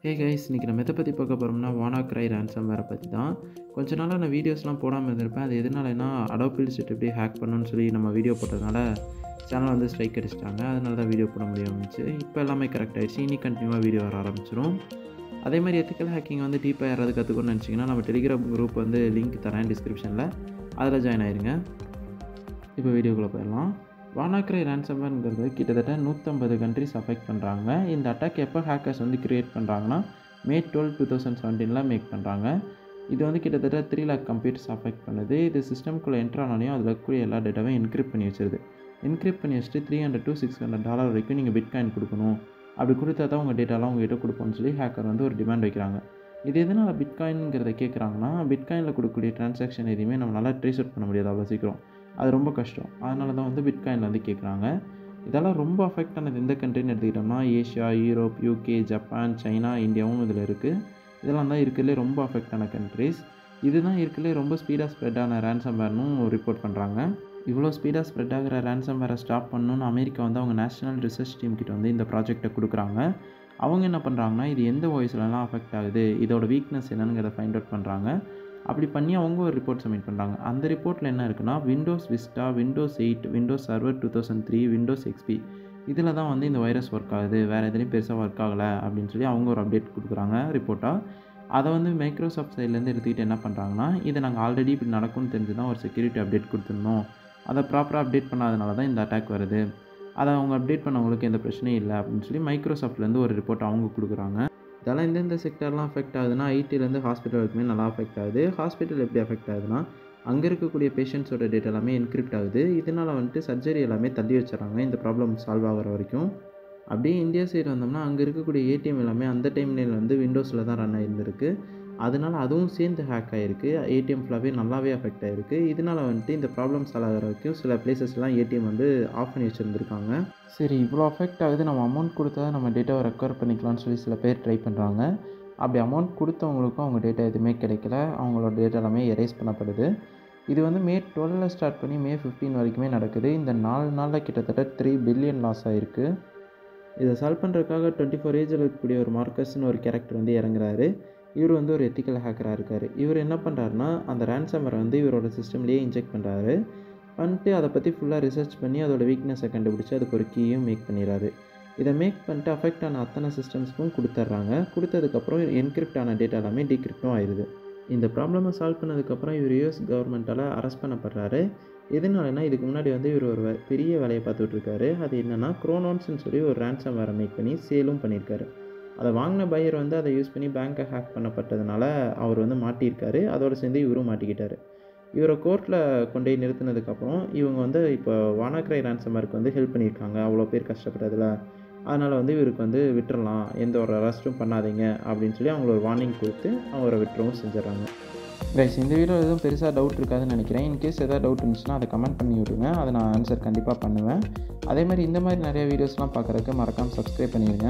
Hey guys, இன்றைக்கி நம்ம எதை பற்றி பார்க்க போகிறோம்னா வானாக்ரை ransomware பற்றி தான். கொஞ்ச நாளாக நான் வீடியோஸ்லாம் போடாமல் இருந்திருப்பேன். அது எதனாலனா அடோப் இல்ஸ்ட்ரீட் எப்படி ஹேக் பண்ணணும்னு சொல்லி நம்ம வீடியோ போட்டதுனால சேனல் வந்து ஸ்ட்ரைக் அடிச்சிட்டாங்க. அதனால தான் வீடியோ போட முடியாமல் இருந்துச்சு. இப்போ எல்லாமே கரெக்ட் ஆகிடுச்சு. இனி கண்டினியூவாக வீடியோ வர ஆரம்பிச்சிடும். அதே மாதிரி எத்திக்கல் ஹேக்கிங் வந்து டீப்பாக யாராவது கற்றுக்கணும்னு நினச்சிங்கன்னா நம்ம டெலிகிராம் குரூப் வந்து லிங்க் தரேன் டிஸ்கிரிப்ஷனில், அதில் ஜாயின் ஆயிருங்க. இப்போ வீடியோக்குள்ளே போயிடலாம். வானாக்ரை ransomwareங்கிறது கிட்டத்தட்ட 150 கண்ட்ரிஸ் அஃபெக்ட் பண்ணுறாங்க. இந்த அட்டாக் எப்போ ஹேக்கர்ஸ் வந்து கிரியேட் பண்ணுறாங்கன்னா May 12, 2017 மேக் பண்ணுறாங்க. இது வந்து கிட்டத்தட்ட 3 lakh கம்ப்யூட்டர்ஸ் அஃபெக்ட் பண்ணுது. இது சிஸ்டம்குள்ளே என்ட்ரு ஆனாலையும் அதில் இருக்கக்கூடிய எல்லா டேட்டாவையும் என்கிரிப்ட் பண்ணி வச்சிருது. என்கிரிப்ட் பண்ணி வச்சுட்டு $300 to $600 வரைக்கும் நீங்கள் பிட்காயின் கொடுக்கணும், அப்படி கொடுத்தா தான் உங்கள் டேட்டாலாம் உங்கள்கிட்ட கொடுப்போம்னு சொல்லி ஹேக்கர் வந்து ஒரு டிமாண்ட் வைக்கிறாங்க. இது எதனால் பிட்காயின்ங்கிறத கேட்குறாங்கன்னா, பிட்காயினில் கொடுக்கக்கூடிய ட்ரான்சாக்ஷன் எதுவுமே நம்மளால் ட்ரேஸ் அவுட் பண்ண முடியாது அவ்வளோ சீக்கிரம். அது ரொம்ப கஷ்டம். அதனால தான் வந்து பிட்காயினில் வந்து கேட்குறாங்க. இதெல்லாம் ரொம்ப அஃபெக்ட் ஆனது எந்த கண்ட்ரின்னு எடுத்துக்கிட்டோம்னா Asia, Europe, UK, Japan, China, இந்தியாவும் இதில் இருக்குது. இதெல்லாம் தான் இருக்கிறதுலே ரொம்ப அஃபெக்ட் ஆன கண்ட்ரிஸ். இதுதான் இருக்கிறதுலே ரொம்ப ஸ்பீடாக ஸ்ப்ரெட் ஆன ransomwareனும் ரிப்போர்ட் பண்ணுறாங்க. இவ்வளோ ஸ்பீடாக ஸ்ப்ரெட் ஆகிற ransomware ஸ்டாப் பண்ணணும்னு அமெரிக்கா வந்து அவங்க நேஷனல் ரிசர்ச் டீம் கிட்ட வந்து இந்த ப்ராஜெக்டை கொடுக்குறாங்க. அவங்க என்ன பண்ணுறாங்கன்னா, இது எந்த வாய்ஸ்லலாம் அஃபெக்ட் ஆகுது, இதோட வீக்னஸ் என்னங்கிறத ஃபைண்ட் அவுட் பண்ணுறாங்க. அப்படி பண்ணி அவங்க ஒரு ரிப்போர்ட் சப்மிட் பண்ணுறாங்க. அந்த ரிப்போர்ட்டில் என்ன இருக்குன்னா, Windows Vista, Windows 8, Windows server 2003, Windows XP இதில் தான் வந்து இந்த வைரஸ் ஒர்க் ஆகுது, வேறு எதுலேயும் பெருசாக ஒர்க் ஆகலை அப்படின்னு சொல்லி அவங்க ஒரு அப்டேட் கொடுக்குறாங்க ரிப்போர்ட்டாக. அதை வந்து மைக்ரோசாஃப்ட் சைட்லேருந்து எடுத்துக்கிட்டு என்ன பண்ணுறாங்கன்னா, இதை நாங்கள் ஆல்ரெடி இப்படி நடக்கும்னு தெரிஞ்சு தான் ஒரு செக்யூரிட்டி அப்டேட் கொடுத்துருந்தோம், அதை ப்ராப்பராக அப்டேட் பண்ணாதனால தான் இந்த அட்டாக் வருது, அதை அவங்க அப்டேட் பண்ணவங்களுக்கு எந்த பிரச்சனையும் இல்லை அப்படின்னு சொல்லி மைக்ரோசாஃப்ட்லேருந்து ஒரு ரிப்போர்ட் அவங்க கொடுக்குறாங்க. இதெல்லாம் எந்தெந்த செக்டர்லாம் அஃபெக்ட் ஆகுதுன்னா, ஐடிலேருந்து ஹாஸ்பிட்டல் வரைக்குமே நல்லா அஃபெக்ட் ஆகுது. ஹாஸ்பிட்டல் எப்படி அஃபெக்ட் ஆகுதுன்னா, அங்கே இருக்கக்கூடிய பேஷண்ட்ஸோட டேட்டா எல்லாமே என்கிரிப்ட் ஆகுது. இதனால் வந்துட்டு சர்ஜரி எல்லாமே தள்ளி வச்சுறாங்க இந்த ப்ராப்ளம் சால்வ் ஆகிற வரைக்கும். அப்படியே இந்தியா சைடு வந்தோம்னா, அங்கே இருக்கக்கூடிய ஏடிஎம் எல்லாமே அந்த டைம்லேயே வந்து விண்டோஸில் தான் ரன் ஆகிருந்திருக்கு. அதனால் அதுவும் சேர்ந்து ஹேக் ஆகிருக்கு. ஏடிஎம் ஃபுல்லாகவே நல்லாவே அஃபெக்ட் ஆகிருக்கு. இதனால் வந்துட்டு இந்த ப்ராப்ளம் சால்வ் ஆகிற வரைக்கும் சில பிளேசஸ்லாம் ஏடிஎம் வந்து ஆஃப் பண்ணி வச்சுருந்துருக்காங்க. சரி, இவ்வளோ அஃபெக்ட் ஆகுது, நம்ம அமௌண்ட் கொடுத்தா நம்ம டேட்டாவை ரெக்கவர் பண்ணிக்கலாம்னு சொல்லி சில பேர் ட்ரை பண்ணுறாங்க. அப்படி அமௌண்ட் கொடுத்தவங்களுக்கும் அவங்க டேட்டா எதுவுமே கிடைக்கல, அவங்களோட டேட்டா எல்லாமே எரேஸ் பண்ணப்படுது. இது வந்து May 12 ஸ்டார்ட் பண்ணி May 15 வரைக்குமே நடக்குது. இந்த 4 நாளில் கிட்டத்தட்ட 3 பில்லியன் லாஸ் ஆகிருக்கு. இதை சால்வ் பண்ணுறதுக்காக 24 ஏஜில் இருக்கக்கூடிய ஒரு மார்க்கஸ்னு ஒரு கேரக்டர் வந்து இறங்குறாரு. இவர் வந்து ஒரு எத்திக்கல் ஹேக்கராக இருக்கார். இவர் என்ன பண்ணுறாருனா, அந்த ransomware வந்து இவரோட சிஸ்டம்லேயே இன்ஜெக்ட் பண்ணுறாரு. பண்ணிட்டு அதை பற்றி ஃபுல்லாக ரிசர்ச் பண்ணி அதோட வீக்னஸை கண்டுபிடிச்சி அதுக்கு ஒரு கீயும் மேக் பண்ணிடுறாரு. இதை மேக் பண்ணிட்டு அஃபெக்ட் ஆன அத்தனை சிஸ்டம்ஸ்க்கும் கொடுத்துட்றாங்க. கொடுத்ததுக்கப்புறம் என்கிரிப்ட் ஆன டேட்டா எல்லாமே டீக்ரிப்டும் ஆயிடுது. இந்த ப்ராப்ளமை சால்வ் பண்ணதுக்கப்புறம் இவர் US கவர்மெண்ட்டால் அரெஸ்ட் பண்ணப்படுறாரு. எதனாலனா, இதுக்கு முன்னாடி வந்து இவர் ஒரு பெரிய வேலையை பார்த்துட்டு இருக்காரு. அது என்னென்னா, க்ரோனான்ஸ்னு சொல்லி ஒரு ransomware மேக் பண்ணி சேலும் பண்ணியிருக்காரு. அதை வாங்கின பையர் வந்து அதை யூஸ் பண்ணி பேங்க்கை ஹேக் பண்ணப்பட்டதுனால அவர் வந்து மாட்டியிருக்காரு. அதோடு சேர்ந்து இவரும் மாட்டிக்கிட்டார். இவரை கோர்ட்டில் கொண்டு போய் நிறுத்தினதுக்கப்புறம் இவங்க வந்து இப்போ வானாக்ரை ransomwareக்கு வந்து ஹெல்ப் பண்ணியிருக்காங்க அவ்வளோ பேர் கஷ்டப்பட்டதில். அதனால் வந்து இவருக்கு வந்து விட்டுறலாம், எந்த ஒரு அரெஸ்ட்டும் பண்ணாதீங்க அப்படின்னு சொல்லி அவங்கள ஒரு வார்னிங் கொடுத்து அவரை விட்டுறவும் செஞ்சிடறாங்க. கைஸ், இந்த வீடியோ எதுவும் பெருசாக டவுட் இருக்காதுன்னு நினைக்கிறேன். இன்கேஸ் எதாவது டவுட் இருந்துச்சுன்னா அதை கமெண்ட் பண்ணி விடுங்க, அதை நான் ஆன்சர் கண்டிப்பாக பண்ணுவேன். அதே மாதிரி இந்த மாதிரி நிறைய வீடியோஸ்லாம் பார்க்குறதுக்கு மறக்காமல் சப்ஸ்கிரைப் பண்ணிடுங்க.